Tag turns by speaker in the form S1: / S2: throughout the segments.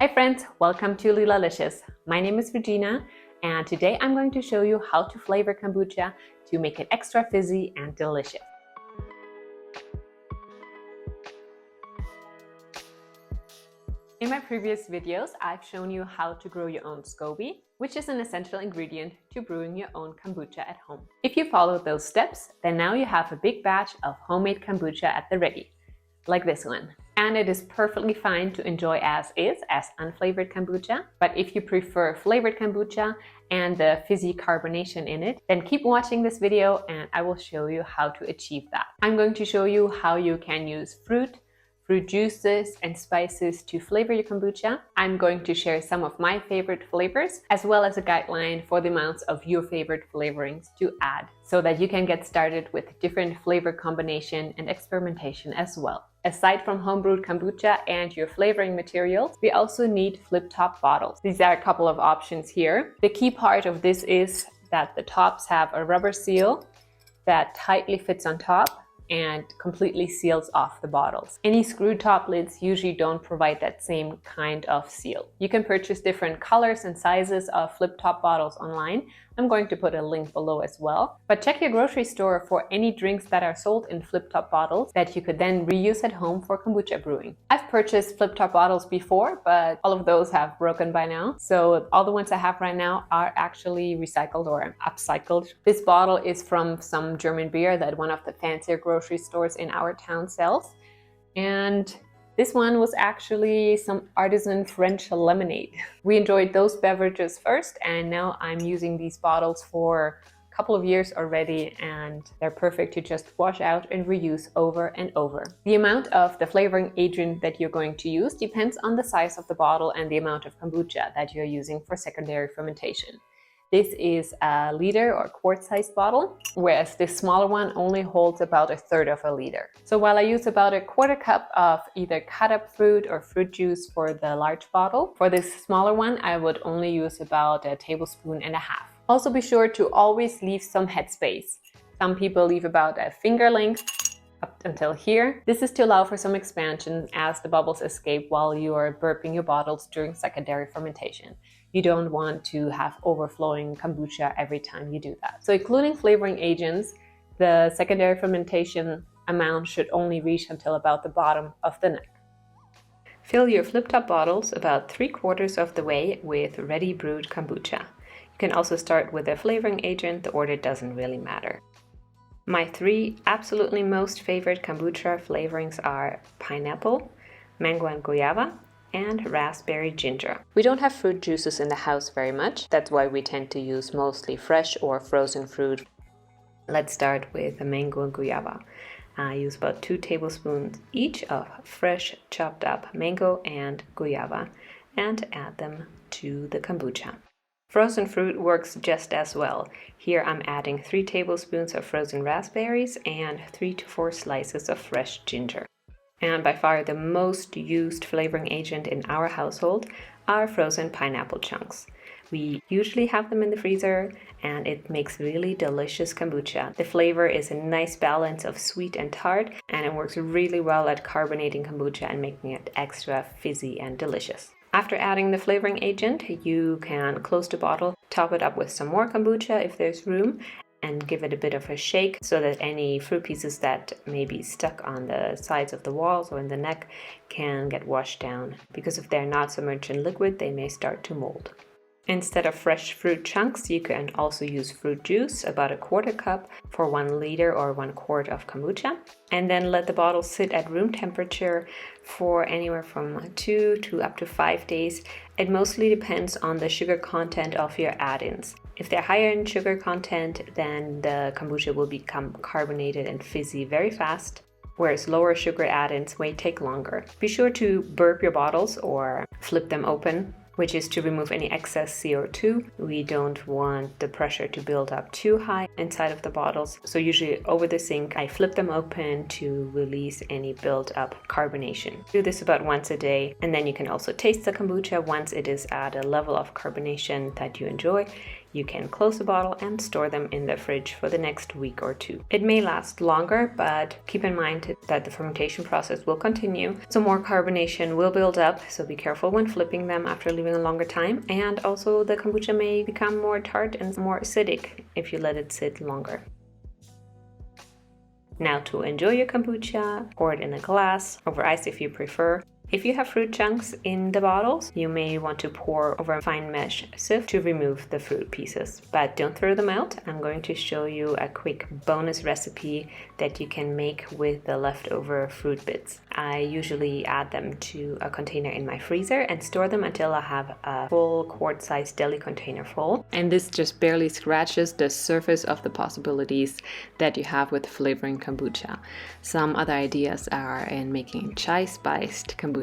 S1: Hi friends, welcome to Leelalicious. My name is Regina and today I'm going to show you how to flavor kombucha to make it extra fizzy and delicious. In my previous videos, I've shown you how to grow your own SCOBY, which is an essential ingredient to brewing your own kombucha at home. If you follow those steps, then now you have a big batch of homemade kombucha at the ready, like this one. And it is perfectly fine to enjoy as is, as unflavored kombucha. But if you prefer flavored kombucha and the fizzy carbonation in it, then keep watching this video and I will show you how to achieve that. I'm going to show you how you can use fruit juices and spices to flavor your kombucha. I'm going to share some of my favorite flavors, as well as a guideline for the amounts of your favorite flavorings to add, so that you can get started with different flavor combination and experimentation as well. Aside from homebrewed kombucha and your flavoring materials, we also need flip-top bottles. These are a couple of options here. The key part of this is that the tops have a rubber seal that tightly fits on top and completely seals off the bottles. Any screw top lids usually don't provide that same kind of seal. You can purchase different colors and sizes of flip-top bottles online. I'm going to put a link below as well. But check your grocery store for any drinks that are sold in flip-top bottles that you could then reuse at home for kombucha brewing. I've purchased flip-top bottles before, but all of those have broken by now. So all the ones I have right now are actually recycled or upcycled. This bottle is from some German beer that one of the fancier grocery stores in our town sells. And this one was actually some artisan French lemonade. We enjoyed those beverages first, and now I'm using these bottles for a couple of years already, and they're perfect to just wash out and reuse over and over. The amount of the flavoring agent that you're going to use depends on the size of the bottle and the amount of kombucha that you're using for secondary fermentation. This is a liter or quart-sized bottle, whereas this smaller one only holds about 1/3 of a liter. So while I use about 1/4 cup of either cut up fruit or fruit juice for the large bottle, for this smaller one I would only use about 1.5 tablespoons. Also be sure to always leave some headspace. Some people leave about a finger length up until here. This is to allow for some expansion as the bubbles escape while you are burping your bottles during secondary fermentation. You don't want to have overflowing kombucha every time you do that. So including flavoring agents, the secondary fermentation amount should only reach until about the bottom of the neck. Fill your flip-top bottles about 3/4 of the way with ready brewed kombucha. You can also start with a flavoring agent, the order doesn't really matter. My 3 absolutely most favorite kombucha flavorings are pineapple, mango and guava, and raspberry ginger. We don't have fruit juices in the house very much. That's why we tend to use mostly fresh or frozen fruit. Let's start with the mango and guava. I use about 2 tablespoons each of fresh chopped up mango and guava and add them to the kombucha. Frozen fruit works just as well. Here I'm adding 3 tablespoons of frozen raspberries and 3 to 4 slices of fresh ginger. And by far the most used flavoring agent in our household are frozen pineapple chunks. We usually have them in the freezer and it makes really delicious kombucha. The flavor is a nice balance of sweet and tart, and it works really well at carbonating kombucha and making it extra fizzy and delicious. After adding the flavoring agent, you can close the bottle, top it up with some more kombucha if there's room, and give it a bit of a shake so that any fruit pieces that may be stuck on the sides of the walls or in the neck can get washed down, because if they're not submerged in liquid, they may start to mold. Instead of fresh fruit chunks, you can also use fruit juice, about 1/4 cup for 1 liter or 1 quart of kombucha, and then let the bottle sit at room temperature for anywhere from 2 to up to 5 days. It mostly depends on the sugar content of your add-ins. If they're higher in sugar content, then the kombucha will become carbonated and fizzy very fast, whereas lower sugar add-ins may take longer. Be sure to burp your bottles or flip them open, which is to remove any excess CO2. We don't want the pressure to build up too high inside of the bottles. So usually over the sink, I flip them open to release any built up carbonation. Do this about once a day, and then you can also taste the kombucha once it is at a level of carbonation that you enjoy. You can close the bottle and store them in the fridge for the next week or two. It may last longer, but keep in mind that the fermentation process will continue, so more carbonation will build up, so be careful when flipping them after leaving a longer time, and also the kombucha may become more tart and more acidic if you let it sit longer. Now to enjoy your kombucha, pour it in a glass, over ice if you prefer. If you have fruit chunks in the bottles, you may want to pour over a fine mesh sieve to remove the fruit pieces. But don't throw them out. I'm going to show you a quick bonus recipe that you can make with the leftover fruit bits. I usually add them to a container in my freezer and store them until I have a full quart-sized deli container full. And this just barely scratches the surface of the possibilities that you have with flavoring kombucha. Some other ideas are in making chai-spiced kombucha.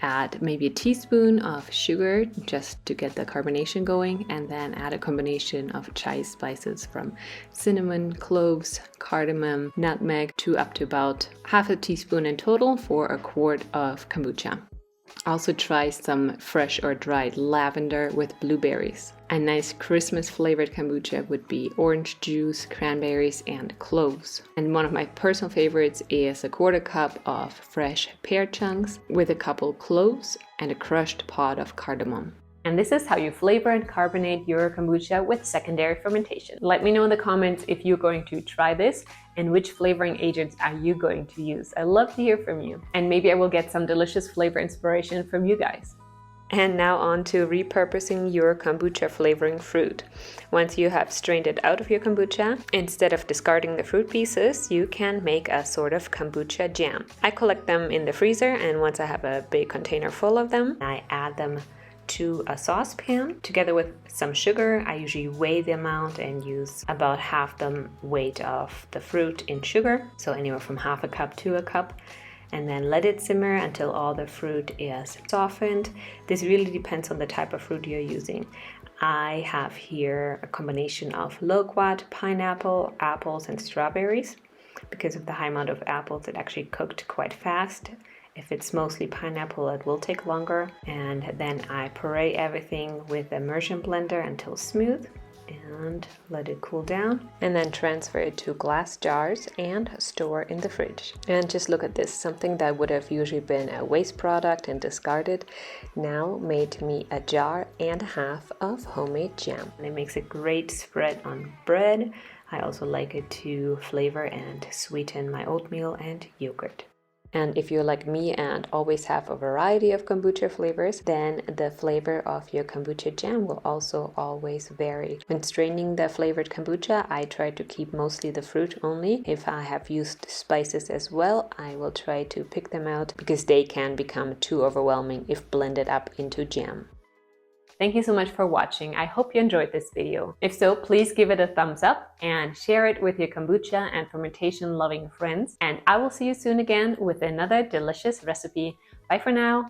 S1: Add maybe a teaspoon of sugar just to get the carbonation going, and then add a combination of chai spices from cinnamon, cloves, cardamom, nutmeg to up to about half a teaspoon in total for a quart of kombucha. Also try some fresh or dried lavender with blueberries. A nice Christmas flavored kombucha would be orange juice, cranberries, and cloves. And one of my personal favorites is a quarter cup of fresh pear chunks with a couple cloves and a crushed pod of cardamom. And this is how you flavor and carbonate your kombucha with secondary fermentation. Let me know in the comments if you're going to try this and which flavoring agents are you going to use. I love to hear from you. And maybe I will get some delicious flavor inspiration from you guys. And now on to repurposing your kombucha flavoring fruit. Once you have strained it out of your kombucha, instead of discarding the fruit pieces, you can make a sort of kombucha jam. I collect them in the freezer, and once I have a big container full of them, I add them to a saucepan together with some sugar. I usually weigh the amount and use about half the weight of the fruit in sugar, so anywhere from half a cup to a cup, and then let it simmer until all the fruit is softened. This really depends on the type of fruit you're using. I have here a combination of loquat, pineapple, apples, and strawberries. Because of the high amount of apples, it actually cooked quite fast. If it's mostly pineapple, it will take longer. And then I puree everything with immersion blender until smooth and let it cool down, and then transfer it to glass jars and store in the fridge. And just look at this, something that would have usually been a waste product and discarded now made me a jar and a half of homemade jam. And it makes a great spread on bread. I also like it to flavor and sweeten my oatmeal and yogurt. And if you're like me and always have a variety of kombucha flavors, then the flavor of your kombucha jam will also always vary. When straining the flavored kombucha, I try to keep mostly the fruit only. If I have used spices as well, I will try to pick them out because they can become too overwhelming if blended up into jam. Thank you so much for watching. I hope you enjoyed this video. If so, please give it a thumbs up and share it with your kombucha and fermentation loving friends. And I will see you soon again with another delicious recipe. Bye for now.